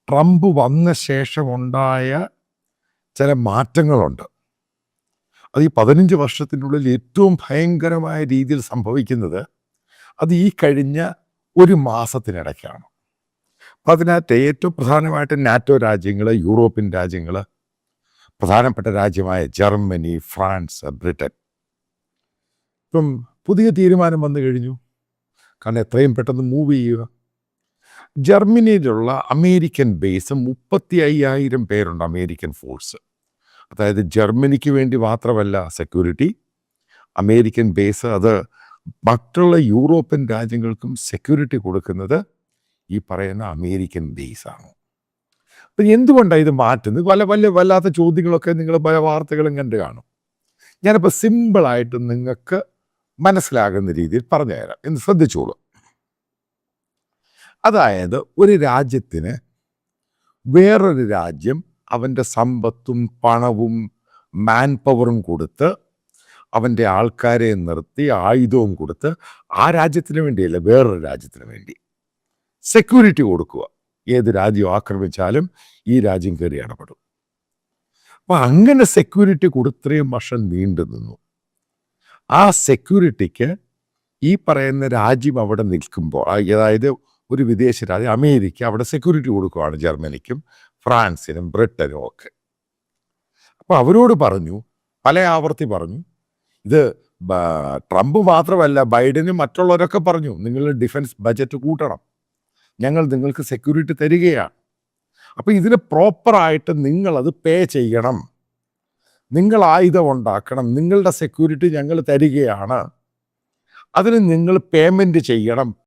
Trump വന്ന ശേഷമുണ്ടായ ചില മാറ്റങ്ങളുണ്ട്. അത് ഈ 15 വർഷത്തിനുള്ളിൽ ഏറ്റവും ഭയങ്കരമായ രീതിയിൽ സംഭവിക്കുന്നത് അത് ഈ കഴിഞ്ഞ ഒരു മാസത്തിനിടയ്ക്കാണ്. അപ്പം അതിനകത്ത് ഏറ്റവും പ്രധാനമായിട്ട് നാറ്റോ രാജ്യങ്ങൾ, യൂറോപ്യൻ രാജ്യങ്ങൾ, പ്രധാനപ്പെട്ട രാജ്യമായ ജർമ്മനി, ഫ്രാൻസ്, ബ്രിട്ടൻ ഇപ്പം പുതിയ തീരുമാനം വന്നു കഴിഞ്ഞു. കാരണം എത്രയും പെട്ടെന്ന് മൂവ് ചെയ്യുക. ജർമ്മനിയിലുള്ള അമേരിക്കൻ ബേസ് 35,000 പേരുണ്ട്. അമേരിക്കൻ ഫോഴ്സ്, അതായത് ജർമ്മനിക്ക് വേണ്ടി മാത്രമല്ല സെക്യൂരിറ്റി, അമേരിക്കൻ ബേസ് അത് മറ്റുള്ള യൂറോപ്യൻ രാജ്യങ്ങൾക്കും സെക്യൂരിറ്റി കൊടുക്കുന്നത് ഈ പറയുന്ന അമേരിക്കൻ ബേസാണ്. അപ്പം എന്തുകൊണ്ടാണ് ഇത് മാറ്റുന്നത്? വല്ലാത്ത ചോദ്യങ്ങളൊക്കെ നിങ്ങൾ പല വാർത്തകളും കണ്ട് കാണും. ഞാനിപ്പോൾ സിമ്പിളായിട്ട് നിങ്ങൾക്ക് മനസ്സിലാകുന്ന രീതിയിൽ പറഞ്ഞു തരാം, എന്ന് ശ്രദ്ധിച്ചോളൂ. അതായത് ഒരു രാജ്യത്തിന് വേറൊരു രാജ്യം അവൻ്റെ സമ്പത്തും പണവും മാൻ പവറും കൊടുത്ത്, അവൻ്റെ ആൾക്കാരെ നിർത്തി, ആയുധവും കൊടുത്ത്, ആ രാജ്യത്തിന് വേണ്ടിയല്ല, വേറൊരു രാജ്യത്തിന് വേണ്ടി സെക്യൂരിറ്റി കൊടുക്കുക. ഏത് രാജ്യം ആക്രമിച്ചാലും ഈ രാജ്യം കയറി ഇടപെടും. അപ്പം അങ്ങനെ സെക്യൂരിറ്റി കൊടുത്രയും വർഷം നീണ്ടു നിന്നു. ആ സെക്യൂരിറ്റിക്ക് ഈ പറയുന്ന രാജ്യം അവിടെ നിൽക്കുമ്പോൾ, അതായത് ഒരു വിദേശ രാജ്യം അമേരിക്ക അവിടെ സെക്യൂരിറ്റി കൊടുക്കുകയാണ് ജർമ്മനിക്കും ഫ്രാൻസിനും ബ്രിട്ടനും ഒക്കെ. അപ്പോൾ അവരോട് പറഞ്ഞു, പല ആവർത്തി പറഞ്ഞു, ഇത് ട്രംപ് മാത്രമല്ല ബൈഡനും മറ്റുള്ളവരൊക്കെ പറഞ്ഞു, നിങ്ങൾ ഡിഫൻസ് ബജറ്റ് കൂട്ടണം, ഞങ്ങൾ നിങ്ങൾക്ക് സെക്യൂരിറ്റി തരികയാണ്. അപ്പോൾ ഇതിന് പ്രോപ്പറായിട്ട് നിങ്ങളത് പേ ചെയ്യണം, നിങ്ങൾ ആയുധം ഉണ്ടാക്കണം, നിങ്ങളുടെ സെക്യൂരിറ്റി ഞങ്ങൾ തരികയാണ്, അതിന് നിങ്ങൾ പേയ്മെൻറ്റ് ചെയ്യണം,